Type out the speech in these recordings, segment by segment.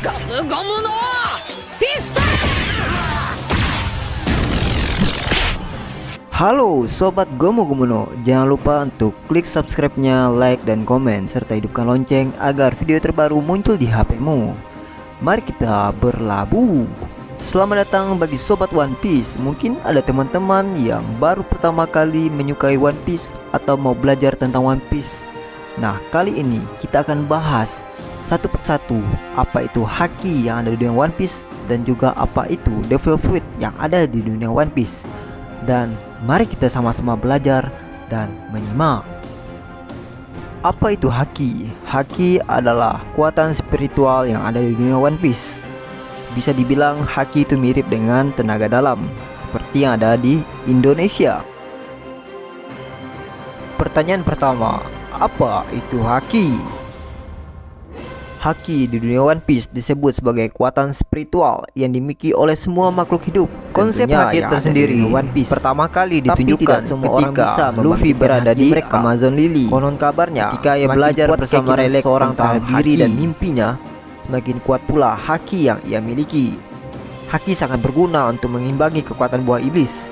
ガムゴムのピストル。 Halo Sobat Gomu Gomuno, jangan lupa untuk klik subscribe-nya, like, dan komen, serta hidupkan lonceng agar video terbaru muncul di HP-mu. Mari kita berlabuh. Selamat datang bagi Sobat One Piece. Mungkin ada teman-teman yang baru pertama kali menyukai One Piece atau mau belajar tentang One Piece. Nah, kali ini kita akan bahas satu persatu apa itu haki yang ada di dunia One Piece, dan juga apa itu Devil Fruit yang ada di dunia One Piece. Dan mari kita sama-sama belajar dan menyimak. Apa itu haki? Haki adalah kekuatan spiritual yang ada di dunia One Piece. Bisa dibilang haki itu mirip dengan tenaga dalam, seperti yang ada di Indonesia. Pertanyaan pertama, apa itu haki? Haki di dunia One Piece disebut sebagai kekuatan spiritual yang dimiliki oleh semua makhluk hidup. Konsep haki tersendiri One Piece pertama kali ditunjukkan semua orang bisa Luffy berada di Amazon Lily. Konon kabarnya ketika ia belajar bersama Rayleigh seorang terhadap diri dan mimpinya, semakin kuat pula haki yang ia miliki. Haki sangat berguna untuk mengimbangi kekuatan buah iblis.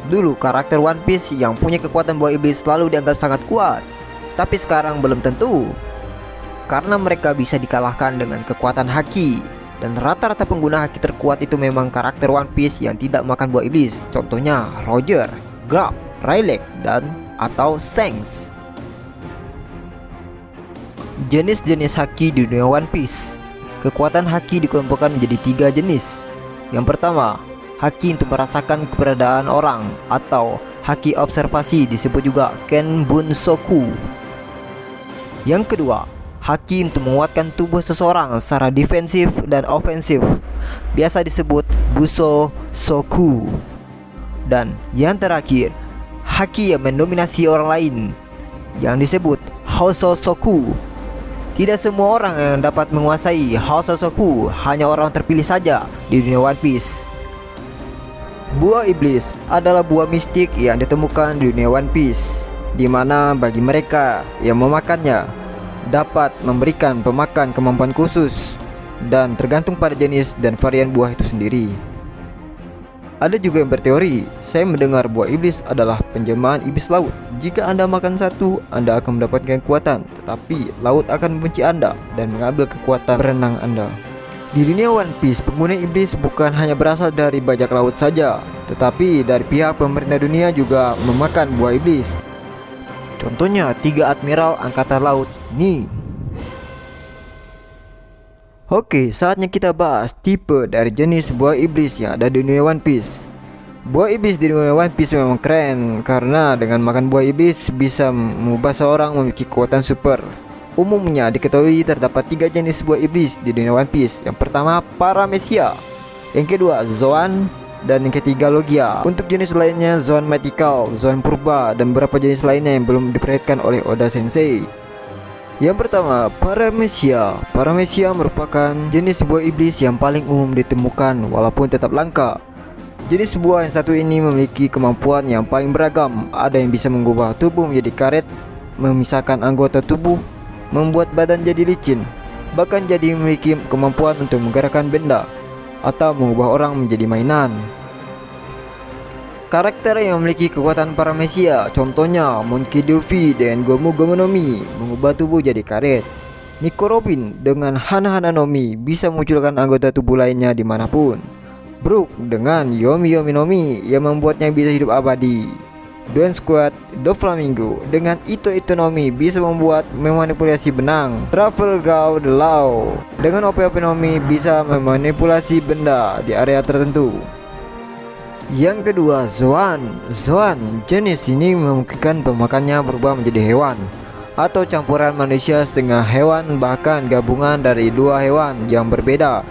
Dulu karakter One Piece yang punya kekuatan buah iblis selalu dianggap sangat kuat, tapi sekarang belum tentu, karena mereka bisa dikalahkan dengan kekuatan haki. Dan rata-rata pengguna haki terkuat itu memang karakter One Piece yang tidak makan buah iblis. Contohnya Roger, Garp, Rayleigh, dan atau Shanks. Jenis-jenis haki di dunia One Piece. Kekuatan haki dikelompokkan menjadi 3 jenis. Yang pertama, haki untuk merasakan keberadaan orang atau haki observasi, disebut juga Kenbunsoku. Yang kedua, haki untuk menguatkan tubuh seseorang secara defensif dan ofensif, biasa disebut Buso Soku. Dan yang terakhir, haki yang mendominasi orang lain, yang disebut Hoso Soku. Tidak semua orang yang dapat menguasai Hoso Soku, hanya orang terpilih saja di dunia One Piece. Buah iblis adalah buah mistik yang ditemukan di dunia One Piece, di mana bagi mereka yang memakannya dapat memberikan pemakan kemampuan khusus, dan tergantung pada jenis dan varian buah itu sendiri. Ada juga yang berteori, saya mendengar buah iblis adalah penjelmaan iblis laut. Jika Anda makan satu, Anda akan mendapatkan kekuatan, tetapi laut akan membenci Anda dan mengambil kekuatan berenang Anda. Di dunia One Piece, pengguna iblis bukan hanya berasal dari bajak laut saja, tetapi dari pihak pemerintah dunia juga memakan buah iblis. Contohnya 3 admiral angkatan laut nih. Oke, saatnya kita bahas tipe dari jenis buah iblis yang ada di dunia One Piece. Buah iblis di dunia One Piece memang keren, karena dengan makan buah iblis bisa mengubah seorang memiliki kekuatan super. Umumnya diketahui terdapat 3 jenis buah iblis di dunia One Piece. Yang pertama Paramecia, yang kedua Zoan, dan yang ketiga Logia. Untuk jenis lainnya Zoan Mythical, Zoan Purba, dan beberapa jenis lainnya yang belum diperlihatkan oleh Oda Sensei. Yang pertama Paramecia. Paramecia merupakan jenis buah iblis yang paling umum ditemukan walaupun tetap langka. Jenis buah yang satu ini memiliki kemampuan yang paling beragam. Ada yang bisa mengubah tubuh menjadi karet, memisahkan anggota tubuh, membuat badan jadi licin, bahkan jadi memiliki kemampuan untuk menggerakkan benda atau mengubah orang menjadi mainan. Karakter yang memiliki kekuatan Paramecia, contohnya Monkey D. Luffy dengan Gomu Gomu no Mi, mengubah tubuh jadi karet. Nico Robin dengan Hana Hana no Mi bisa memunculkan anggota tubuh lainnya dimanapun. Brook dengan Yomi Yomi no Mi yang membuatnya bisa hidup abadi. Duen Squad Doflamingo dengan Ito Ito no Mi bisa membuat memanipulasi benang. Trafalgar Law dengan Ope Ope no Mi bisa memanipulasi benda di area tertentu. Yang kedua Zoan. Zoan jenis ini memungkinkan pemakannya berubah menjadi hewan atau campuran manusia setengah hewan, bahkan gabungan dari 2 hewan yang berbeda.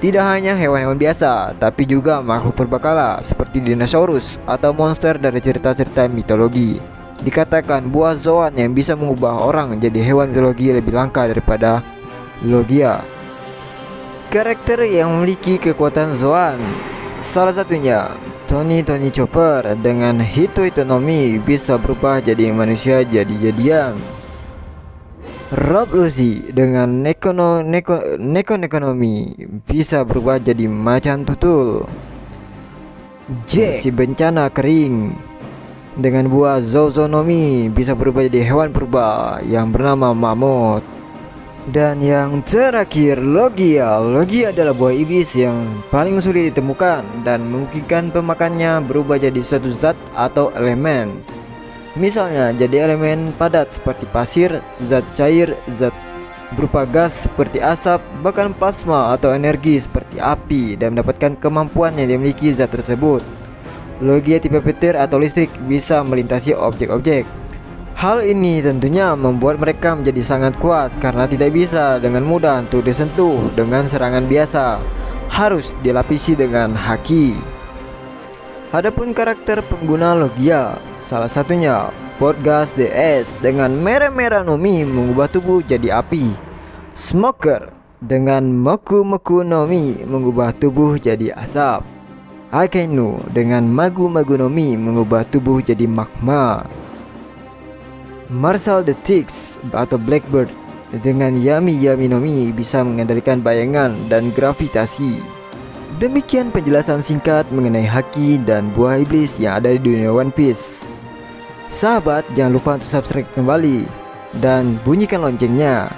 Tidak hanya hewan-hewan biasa, tapi juga makhluk purbakala seperti dinosaurus atau monster dari cerita-cerita mitologi. Dikatakan buah Zoan yang bisa mengubah orang menjadi hewan mitologi lebih langka daripada Logia. Karakter yang memiliki kekuatan Zoan, salah satunya Tony Chopper dengan Hito Hito no Mi bisa berubah jadi manusia jadi-jadian. Rob Lucy dengan Nekonomi bisa berubah jadi macan tutul. Jack si bencana kering dengan buah Zozonomi bisa berubah jadi hewan purba yang bernama mamut. Dan yang terakhir, Logia. Logia adalah buah iblis yang paling sulit ditemukan dan memungkinkan pemakannya berubah jadi suatu zat atau elemen. Misalnya jadi elemen padat seperti pasir, zat cair, zat berupa gas seperti asap, bahkan plasma atau energi seperti api, dan mendapatkan kemampuan yang dimiliki zat tersebut. Logia tipe petir atau listrik bisa melintasi objek-objek. Hal ini tentunya membuat mereka menjadi sangat kuat karena tidak bisa dengan mudah untuk disentuh dengan serangan biasa. Harus dilapisi dengan haki. Adapun karakter pengguna Logia, salah satunya Portgas DS dengan merah-merah Nomi mengubah tubuh jadi api. Smoker dengan Moku Nomi mengubah tubuh jadi asap. Akainu dengan Magu Nomi mengubah tubuh jadi magma. Marshall the Ticks atau Blackbird dengan Yami Nomi bisa mengendalikan bayangan dan gravitasi. Demikian penjelasan singkat mengenai haki dan buah iblis yang ada di dunia One Piece. Sahabat, jangan lupa untuk subscribe kembali dan bunyikan loncengnya.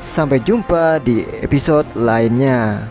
Sampai jumpa di episode lainnya.